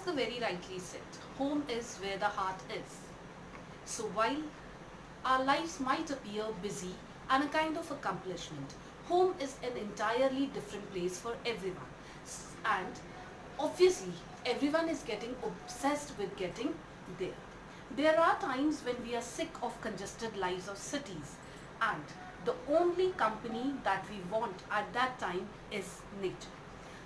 As the very rightly said, home is where the heart is. So while our lives might appear busy and a kind of accomplishment, home is an entirely different place for everyone. And obviously, everyone is getting obsessed with getting there. There are times when we are sick of congested lives of cities, and the only company that we want at that time is nature.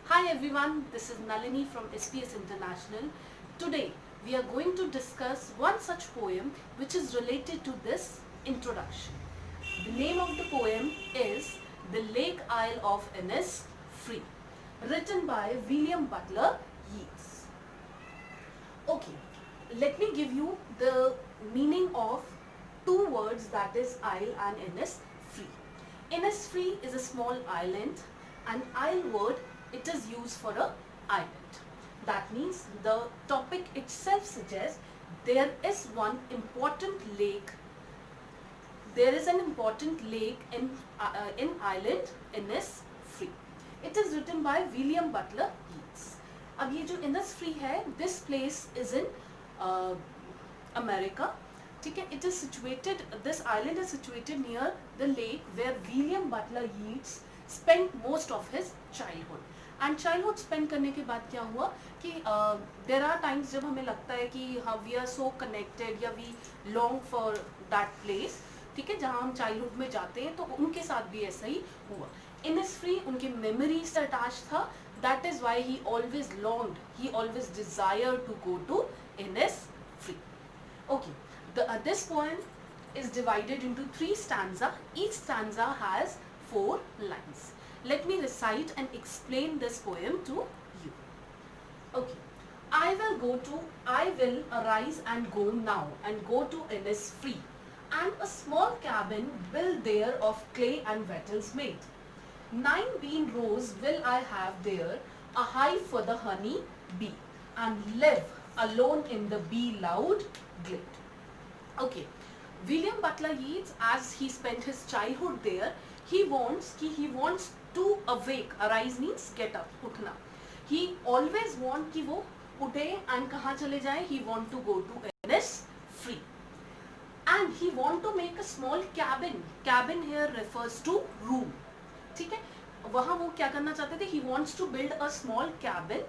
Hi everyone, this is Nalini from SPS International. Today we are going to discuss one such poem which is related to this introduction. The name of the poem is The Lake Isle of Innisfree, written by William Butler Yeats. Okay, let me give you the meaning of two words, that is isle and Innisfree. Innisfree is a small island, and isle word, it is used for a island. That means the topic itself suggests there is one important lake. There is an important lake in island Innisfree. It is written by William Butler Yeats. अब ये जो Innisfree है, this place is in America. ठीक है, it is situated, this island is situated near the lake where William Butler Yeats spent most of his childhood. And childhood spend करने के बाद क्या हुआ कि देर आर टाइम्स जब हमें लगता है कि हाँ वी आर सो कनेक्टेड या we long for that place, ठीक है, जहाँ हम चाइल्डहुड में जाते हैं, तो उनके साथ भी ऐसा ही हुआ. इनिसफ्री उनकी मेमोरीज से अटैच था. That is why he always longed, he always desire to go to Innisfree. Okay, this poem is divided into 3 stanza. Each stanza has 4 lines. Let me recite and explain this poem to you. Okay. I will arise and go now and go to Innisfree, and a small cabin built there of clay and wattles made. 9 bean rows will I have there, a hive for the honey bee, and live alone in the bee loud glade. Okay, William Butler Yeats, as he spent his childhood there, he wants to awake. Arise means get up, उठना. He always want कि वो उठे and कहाँ चले जाए. He want to go to Innisfree, and he want to make a small cabin. Cabin here refers to room. ठीक है, वहाँ वो क्या करना चाहते थे? He wants to build a small cabin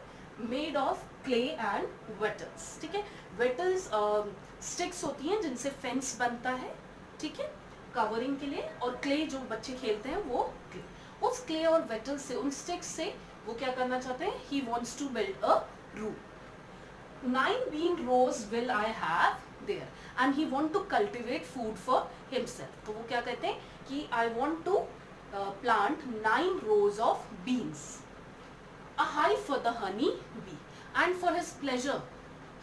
made of clay and wattles. ठीक है, wattles स्टिक्स होती हैं जिनसे फेंस बनता है, ठीक है, कवरिंग के लिए. और क्ले जो बच्चे खेलते हैं वो क्ले. उस क्ले और वेटल से, उन स्टिक्स से वो क्या करना चाहते हैं? He wants to build a room. 9 bean rows will I have there, and he want to cultivate food for himself. तो वो क्या कहते हैं कि I want to plant 9 rows of beans, a hive for the honey bee, and for his pleasure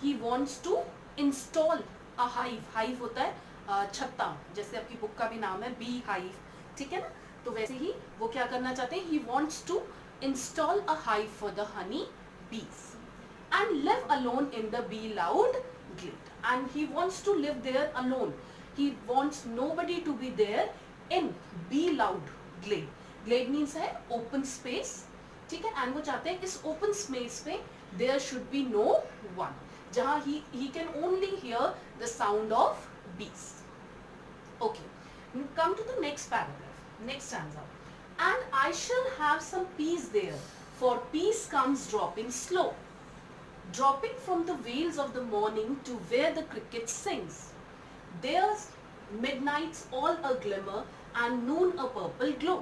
he wants to install a hive. Hive होता है छत्ता, जैसे आपकी बुक का भी नाम है बी हाइव, ठीक है ना. तो वैसे ही वो क्या करना चाहते हैं? He wants to install a hive for the honey bees and live alone in the bee loud glade. And he wants to live there alone. He wants nobody to be there in bee loud glade. Glade means है open space, ठीक है. And वो चाहते हैं इस open space पे there should be no one, जहाँ he can only hear the sound of bees. Okay, come to the next paragraph, next stanza. And I shall have some peace there, for peace comes dropping slow, dropping from the vales of the morning to where the cricket sings. There's midnights all a glimmer, and noon a purple glow,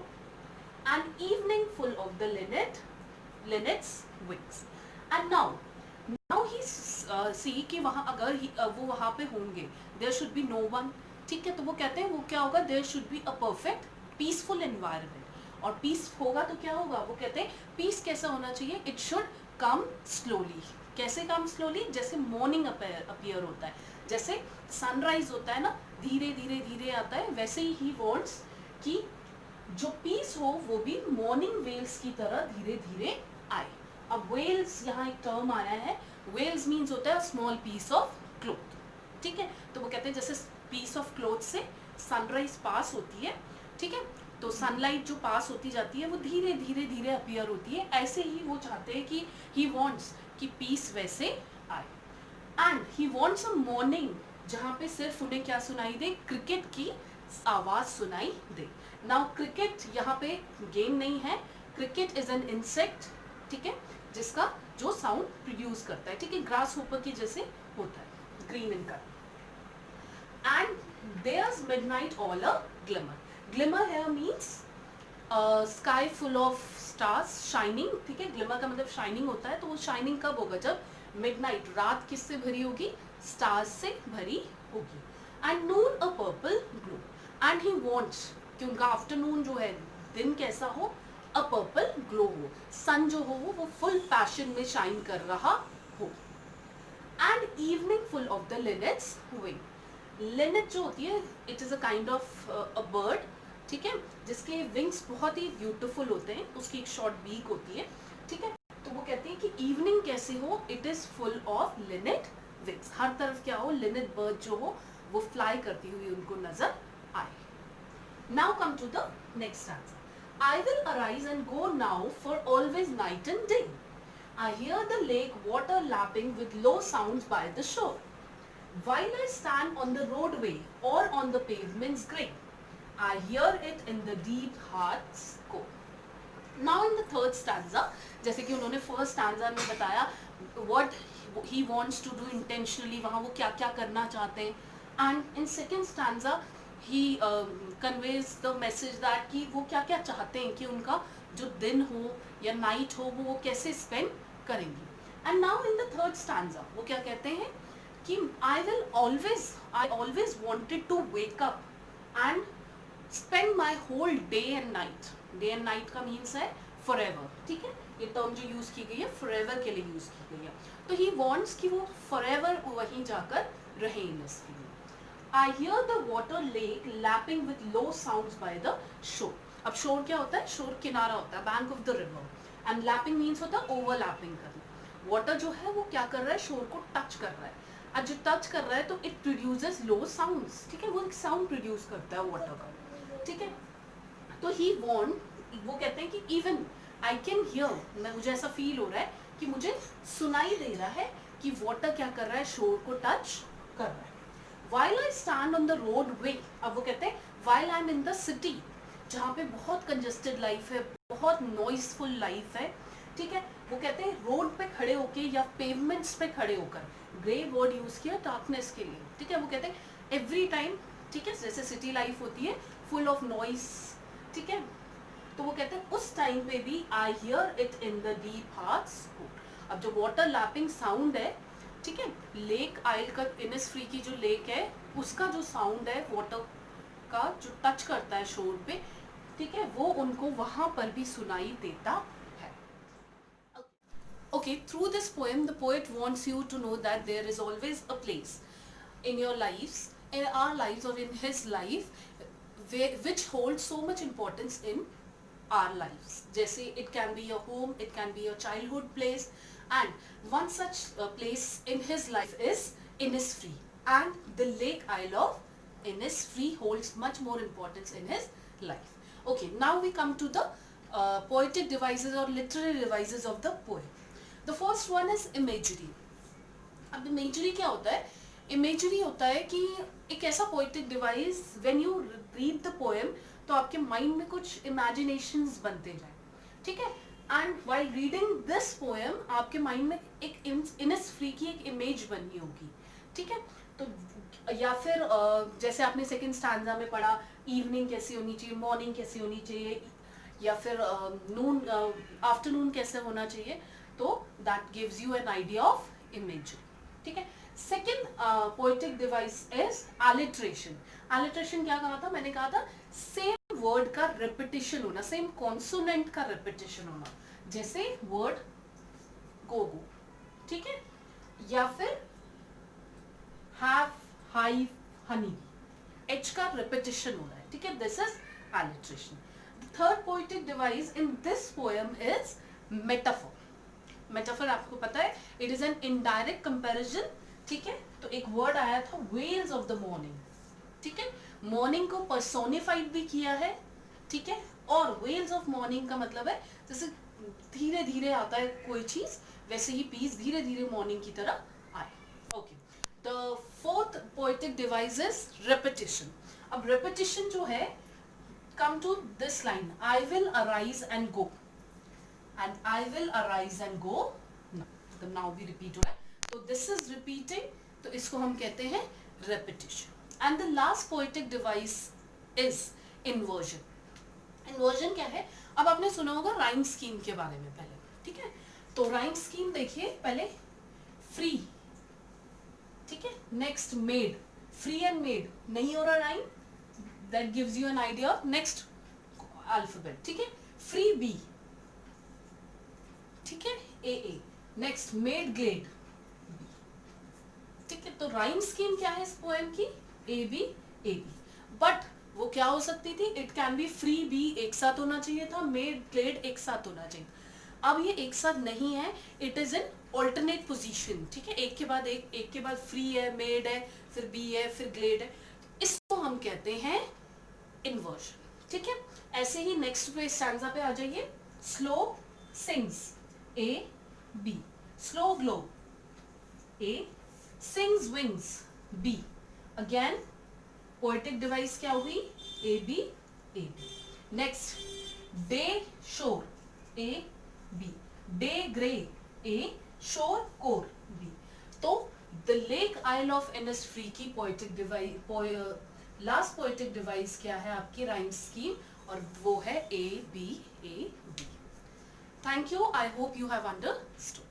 and evening full of the linnet's wings. And now he see कि वहाँ अगर वो वहाँ पे होंगे, there should be no one, ठीक है. तो वो कहते हैं वो क्या होगा? There should be a perfect peaceful environment. और पीस होगा तो क्या होगा? वो कहते हैं पीस कैसा होना चाहिए? It should come slowly. कैसे कम स्लोली? जैसे मॉर्निंग अपीयर होता है, जैसे सनराइज होता है ना, धीरे धीरे धीरे आता है, वैसे ही वॉन्ट्स कि जो पीस हो वो भी मॉर्निंग वेल्स की तरह धीरे धीरे आए. अब वेल्स, यहाँ एक टर्म आया है, वेल्स मीन्स होता है स्मॉल पीस ऑफ क्लोथ, ठीक है. तो वो कहते हैं जैसे पीस ऑफ क्लोथ से सनराइज पास होती है, ठीक है, तो सनलाइट जो पास होती जाती है वो धीरे धीरे धीरे अपीयर होती है. ऐसे ही वो चाहते हैं कि ही वॉन्ट्स कि पीस वैसे आए। And he wants a morning जहाँ पे सिर्फ उन्हें क्या सुनाई दे, क्रिकेट की आवाज सुनाई दे। नाउ क्रिकेट यहाँ पे गेम नहीं है, क्रिकेट इज एन इंसेक्ट, ठीक है, जिसका जो साउंड प्रोड्यूस करता है, ठीक है, ग्रास होपर के जैसे होता है, green in colour. And there's midnight all a glimmer. Glimmer here means sky full of stars shining, ठीक है, glimmer का मतलब shining होता है, तो वो shining कब होगा, जब midnight, रात किससे भरी होगी, stars से भरी होगी। And noon a purple glow. And he wants कि उनका afternoon जो है, दिन कैसा हो, a purple glow हो, sun जो हो वो full passion में shine कर रहा हो। And evening full of the linnet's wing. Lynette जो होती है, it is a kind of a bird, ठीक है, जिसके विंग्स बहुत ही ब्यूटीफुल होते हैं, उसकी एक शॉर्ट बीक होती है, ठीक है, तो वो कहते हैं कि इवनिंग कैसे हो, it is full of linnet wings, हर तरफ क्या हो, लिनेट बर्ड जो हो वो फ्लाई करती हुई उनको नजर आए। Now come to the next answer. I will arise and go now for always night and day. I hear the lake water lapping with low sounds by the shore. While I stand on the roadway or on the pavement's grey, I hear it in the deep heart's core. Now in the third stanza, जैसे कि उन्होंने first stanza में बताया what he wants to do intentionally, वहाँ वो क्या क्या करना चाहते हैं, and in second stanza he conveys the message that कि वो क्या क्या चाहते हैं कि उनका जो दिन हो या night हो वो कैसे spend करेंगे। And now in the third stanza वो क्या कहते हैं कि I always wanted to wake up and spend my whole day and night. Day and night का means है forever, ठीक है, ये टर्म जो यूज की गई है forever के लिए यूज की गई है, तो he wants कि वो forever वहीं जाकर रहे इन इस field. I hear the water lake lapping with low sounds by the shore. अब shore क्या होता है, shore किनारा होता है, bank of the river, and lapping means होता है overlapping करना। वाटर जो है वो क्या कर रहा है, शोर को टच कर रहा है, और जो टच कर रहा है तो इट प्रोड्यूसेस लो साउंड्स, ठीक है, वो एक साउंड प्रोड्यूस करता है वाटर का, ठीक है, तो ही वॉन्ट, वो कहते हैं कि इवन आई कैन हियर, मैं मुझे ऐसा फील हो रहा है कि मुझे सुनाई दे रहा है कि वाटर क्या कर रहा है, शोर को टच कर रहा है। While I stand on the road वे, अब वो कहते हैं while I am in the city, जहाँ पे बहुत कंजेस्टेड लाइफ है, बहुत नॉइसफुल लाइफ है, ठीक है, वो कहते हैं रोड पे खड़े होके या पेवमेंट्स पे खड़े होकर, ग्रे वर्ड यूज किया डार्कनेस के लिए, ठीक है, वो कहते हैं एवरी टाइम, ठीक है, जैसे सिटी लाइफ होती है फुल ऑफ नॉइस, ठीक है, तो वो कहते हैं उस टाइम पे भी I hear it in the deep hearts core. अब जो वाटर लैपिंग साउंड है, ठीक है, लेक आइल का इनिसफ्री की जो लेक है उसका जो साउंड है वाटर का जो टच करता है शोर पे, ठीक है, वो उनको वहां पर भी सुनाई देता है। Okay, through this poem, the poet wants you to know that there is always a place in your lives, in our lives or in his life, which holds so much importance in our lives. जैसे it can be your home, it can be your childhood place, and one such place in his life is Innisfree, and the Lake Isle of Innisfree holds much more importance in his life. Okay, now we come to the poetic devices or literary devices of the poem. The first one is imagery. अब imagery क्या होता है, imagery होता है कि एक ऐसा poetic device when you read the poem तो आपके mind में कुछ imaginations बनते जाए, ठीक है, and while reading this poem आपके mind में एक Innisfree की एक image बननी होगी, ठीक है, तो या फिर जैसे आपने सेकंड स्टैंजा में पढ़ा evening कैसी होनी चाहिए, morning कैसी होनी चाहिए, या फिर noon afternoon कैसे होना चाहिए, तो that gives you an idea of imagery, ठीक है। Second poetic device is alliteration. alliteration क्या कहा था, मैंने कहा था सेम वर्ड का रिपीटिशन होना, सेम कॉन्सोनेंट का रिपीटिशन होना, जैसे वर्ड गो, ठीक है, या फिर हैव, हाइव, हनी, एच का रिपीटिशन हो रहा है, ठीक है, this is alliteration. The third poetic device in this poem is metaphor. Metaphor आपको पता है it is an indirect comparison, ठीक है, तो एक वर्ड आया था वेल्स ऑफ द मॉर्निंग, ठीक है, मॉर्निंग को पर्सोनिफाइड भी किया है, ठीक है, और वेल्स ऑफ मॉर्निंग का मतलब है जैसे धीरे धीरे आता है कोई चीज, वैसे ही पीस धीरे धीरे मॉर्निंग की तरह okay, the fourth poetic device is repetition. अब रेपिटेशन जो है, come to this line, I will arise and go, and I will arise and go, मतलब नाउ भी रिपीट हो रहा है, तो दिस इज रिपीटिंग, तो इसको हम कहते हैं repetition. And the last poetic device is inversion. Inversion क्या है? अब आपने सुना होगा राइम स्कीम के बारे में पहले, ठीक है? तो राइम स्कीम देखिए, पहले फ्री, ठीक है, next made, free and made, नहीं हो रहा rhyme, that gives you an idea. Next alphabet, ठीक है, फ्री बी, ठीक है, ए ए, नेक्स्ट मेड ग्लेड, ठीक है. तो राइम स्कीम क्या है इस पोएम की? A B A B. But वो क्या हो सकती थी? It can be free be एक साथ होना चाहिए था, मेड ग्लेड एक साथ होना चाहिए. अब ये एक साथ नहीं है, it is in alternate position, ठीक है, एक के बाद एक के बाद फ्री है, मेड है, फिर बी है, फिर ग्लेड है. इसको हम कहते हैं इन्वर्जन, ठीक है. ऐसे ही नेक्स्ट पे स्टैंजा पे आ जाइए. Slow sings, A B, slow glow, A, sings wings, B. Again poetic device क्या हुई? A B A B. Next day shore, A B, day grey, A, shore core, B. तो the lake isle of Innisfree की poetic device, last poetic device क्या है आपकी rhyme scheme? और वो है A B A B. Thank you. I hope you have understood.